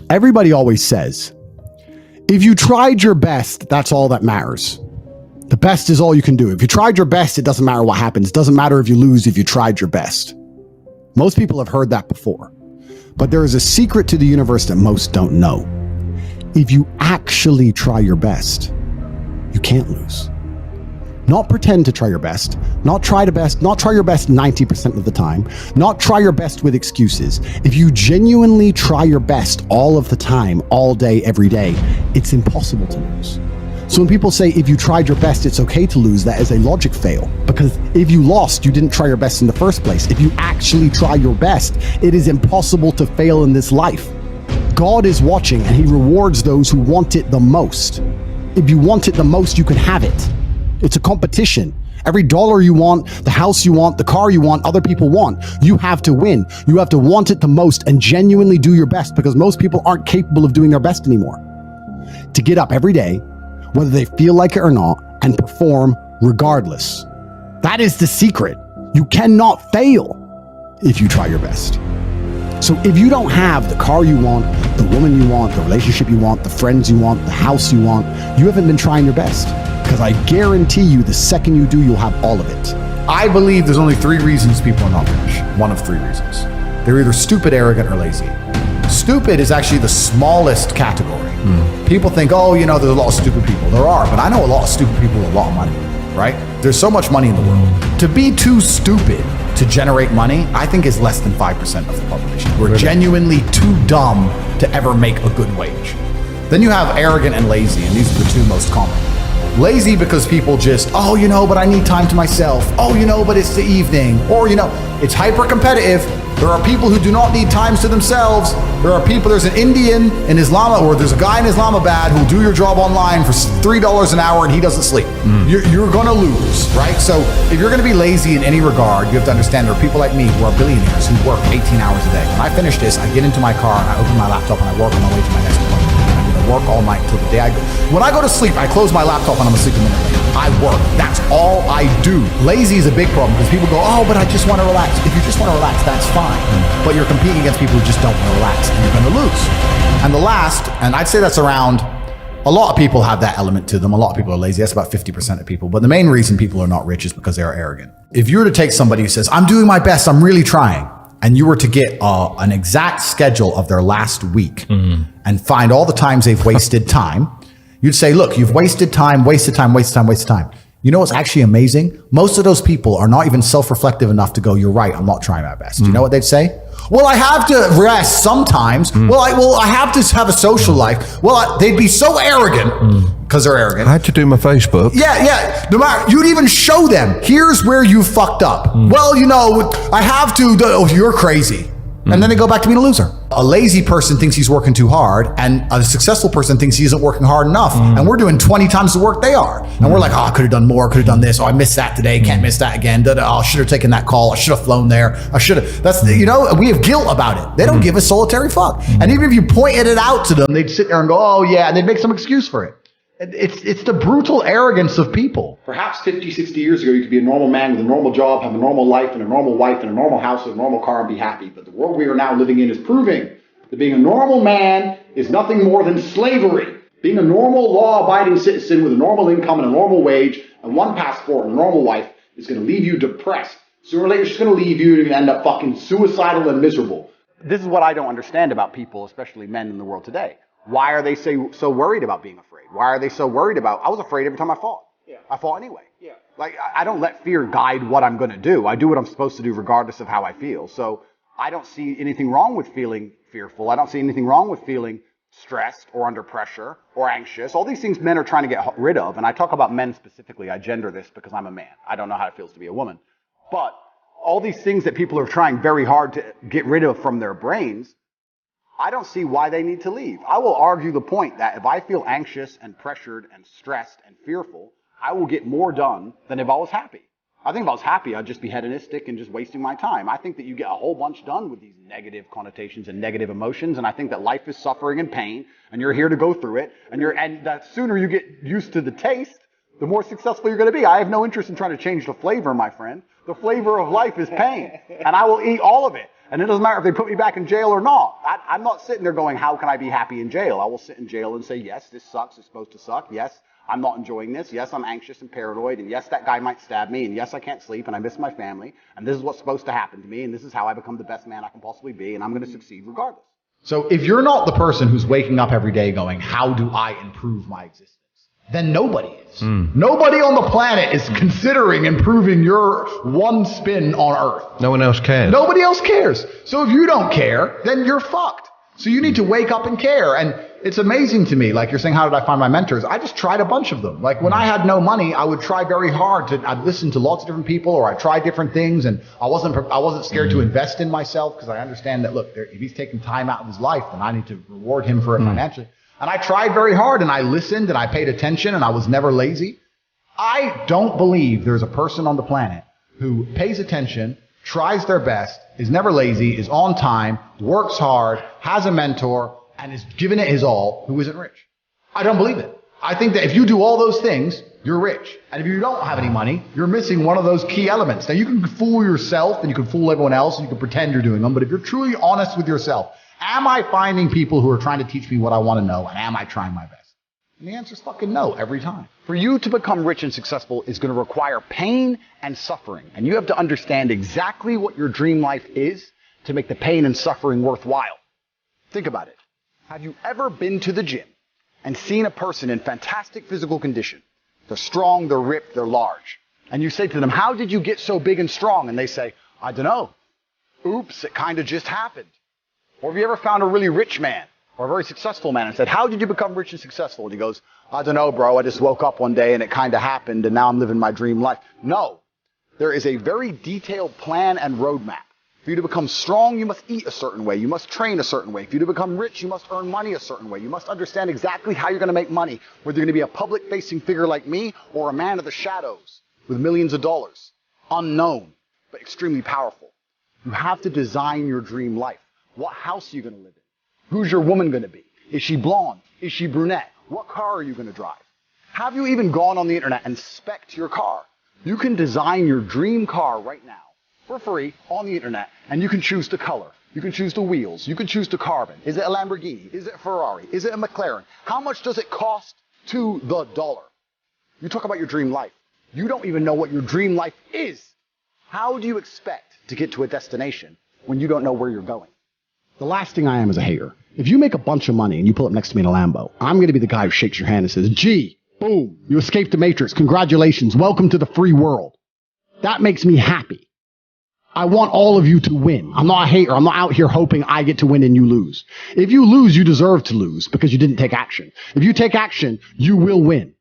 Everybody always says, if you tried your best, that's all that matters. The best is all you can do. If you tried your best, it doesn't matter what happens. It doesn't matter if you lose if you tried your best. Most people have heard that before. But there is a secret to the universe that most don't know. If you actually try your best, you can't lose. Not pretend to try your best, not try your best 90% of the time, not try your best with excuses. If you genuinely try your best all of the time, all day, every day, it's impossible to lose. So when people say, if you tried your best, it's okay to lose, that is a logic fail. Because if you lost, you didn't try your best in the first place. If you actually try your best, it is impossible to fail in this life. God is watching and he rewards those who want it the most. If you want it the most, you can have it. It's a competition. Every dollar you want, the house you want, the car you want, other people want, you have to win. You have to want it the most and genuinely do your best, because most people aren't capable of doing their best anymore. To get up every day, whether they feel like it or not, and perform regardless. That is the secret. You cannot fail if you try your best. So if you don't have the car you want, the woman you want, the relationship you want, the friends you want, the house you want, you haven't been trying your best. Because I guarantee you, the second you do, you'll have all of it. I believe there's only 3 reasons people are not rich. One of 3 reasons. They're either stupid, arrogant, or lazy. Stupid is actually the smallest category. People think, oh, you know, there's a lot of stupid people. There are, but I know a lot of stupid people with a lot of money, right? There's so much money in the world. To be too stupid to generate money, I think is less than 5% of the population. We're genuinely too dumb to ever make a good wage. Then you have arrogant and lazy, and these are the 2 most common. Lazy because people just, oh, you know, but I need time to myself. Oh, you know, but it's the evening. Or, you know, it's hyper competitive. There are people who do not need times to themselves. There's an Indian in Islam, or there's a guy in Islamabad who'll do your job online for $3 an hour and he doesn't sleep. You're gonna lose, right? So if you're gonna be lazy in any regard, you have to understand there are people like me who are billionaires who work 18 hours a day. When I finish this, I get into my car and I open my laptop and I work on my way to my next appointment. I'm gonna work all night until the day I go. When I go to sleep, I close my laptop and I'm asleep a minute later. I work. That's all I do. Lazy is a big problem because people go, oh, but I just want to relax. If you just want to relax, that's fine. But you're competing against people who just don't want to relax, and you're going to lose. And the last, and I'd say that's around, a lot of people have that element to them. A lot of people are lazy. That's about 50% of people. But the main reason people are not rich is because they are arrogant. If you were to take somebody who says, I'm doing my best, I'm really trying, and you were to get an exact schedule of their last week and find all the times they've wasted time, you'd say, look, you've wasted time, wasted time, wasted time, wasted time. You know what's actually amazing? Most of those people are not even self-reflective enough to go, you're right, I'm not trying my best. You know what they'd say? Well, I have to rest sometimes. I have to have a social life. They'd be so arrogant because they're arrogant. I had to do my Facebook. Yeah. No matter, you'd even show them, here's where you fucked up. Well, you know, I have to, oh, you're crazy. And then they go back to being a loser. A lazy person thinks he's working too hard, and a successful person thinks he isn't working hard enough. And we're doing 20 times the work they are. And we're like, oh, I could have done more, could have done this. Oh, I missed that today, can't miss that again. Oh, I should have taken that call. I should have flown there. I should have. That's, you know, we have guilt about it. They don't give a solitary fuck. And even if you pointed it out to them, they'd sit there and go, oh yeah, and they'd make some excuse for it. It's the brutal arrogance of people. Perhaps 50, 60 years ago, you could be a normal man with a normal job, have a normal life and a normal wife and a normal house and a normal car and be happy. But the world we are now living in is proving that being a normal man is nothing more than slavery. Being a normal, law-abiding citizen with a normal income and a normal wage and one passport and a normal wife is going to leave you depressed. Sooner or later, it's just going to leave you and you're going to end up fucking suicidal and miserable. This is what I don't understand about people, especially men in the world today. Why are they so worried about being afraid? Why are they so worried about, I was afraid every time I fought. Yeah. I fought anyway. Yeah. Like, I don't let fear guide what I'm going to do. I do what I'm supposed to do regardless of how I feel. So I don't see anything wrong with feeling fearful. I don't see anything wrong with feeling stressed or under pressure or anxious. All these things men are trying to get rid of. And I talk about men specifically. I gender this because I'm a man. I don't know how it feels to be a woman. But all these things that people are trying very hard to get rid of from their brains, I don't see why they need to leave. I will argue the point that if I feel anxious and pressured and stressed and fearful, I will get more done than if I was happy. I think if I was happy, I'd just be hedonistic and just wasting my time. I think that you get a whole bunch done with these negative connotations and negative emotions, and I think that life is suffering and pain, and you're here to go through it, and that sooner you get used to the taste, the more successful you're going to be. I have no interest in trying to change the flavor, my friend. The flavor of life is pain, and I will eat all of it. And it doesn't matter if they put me back in jail or not. I'm not sitting there going, how can I be happy in jail? I will sit in jail and say, yes, this sucks. It's supposed to suck. Yes, I'm not enjoying this. Yes, I'm anxious and paranoid. And yes, that guy might stab me. And yes, I can't sleep and I miss my family. And this is what's supposed to happen to me. And this is how I become the best man I can possibly be. And I'm going to succeed regardless. So if you're not the person who's waking up every day going, how do I improve my existence? Then nobody is. Nobody on the planet is considering improving your one spin on Earth. No one else cares. Nobody else cares. So if you don't care, then you're fucked. So you need to wake up and care. And it's amazing to me, like you're saying, how did I find my mentors? I just tried a bunch of them. Like when I had no money, I would try very hard I'd listen to lots of different people, or I'd try different things. And I wasn't scared to invest in myself, because I understand that, look, if he's taking time out of his life, then I need to reward him for it financially. And I tried very hard, and I listened, and I paid attention, and I was never lazy. I don't believe there's a person on the planet who pays attention, tries their best, is never lazy, is on time, works hard, has a mentor, and is giving it his all, who isn't rich. I don't believe it. I think that if you do all those things, you're rich. And if you don't have any money, you're missing one of those key elements. Now, you can fool yourself, and you can fool everyone else, and you can pretend you're doing them, but if you're truly honest with yourself, am I finding people who are trying to teach me what I want to know, and am I trying my best? And the answer is fucking no every time. For you to become rich and successful is going to require pain and suffering. And you have to understand exactly what your dream life is to make the pain and suffering worthwhile. Think about it. Have you ever been to the gym and seen a person in fantastic physical condition? They're strong, they're ripped, they're large. And you say to them, how did you get so big and strong? And they say, I don't know. Oops, it kind of just happened. Or have you ever found a really rich man or a very successful man and said, how did you become rich and successful? And he goes, I don't know, bro. I just woke up one day and it kind of happened and now I'm living my dream life. No. There is a very detailed plan and roadmap. For you to become strong, you must eat a certain way. You must train a certain way. For you to become rich, you must earn money a certain way. You must understand exactly how you're going to make money, whether you're going to be a public-facing figure like me or a man of the shadows with millions of dollars. Unknown, but extremely powerful. You have to design your dream life. What house are you going to live in? Who's your woman going to be? Is she blonde? Is she brunette? What car are you going to drive? Have you even gone on the internet and spec'd your car? You can design your dream car right now for free on the internet, and you can choose the color. You can choose the wheels. You can choose the carbon. Is it a Lamborghini? Is it a Ferrari? Is it a McLaren? How much does it cost to the dollar? You talk about your dream life. You don't even know what your dream life is. How do you expect to get to a destination when you don't know where you're going? The last thing I am is a hater. If you make a bunch of money and you pull up next to me in a Lambo, I'm going to be the guy who shakes your hand and says, gee, boom, you escaped the matrix. Congratulations. Welcome to the free world. That makes me happy. I want all of you to win. I'm not a hater. I'm not out here hoping I get to win and you lose. If you lose, you deserve to lose because you didn't take action. If you take action, you will win.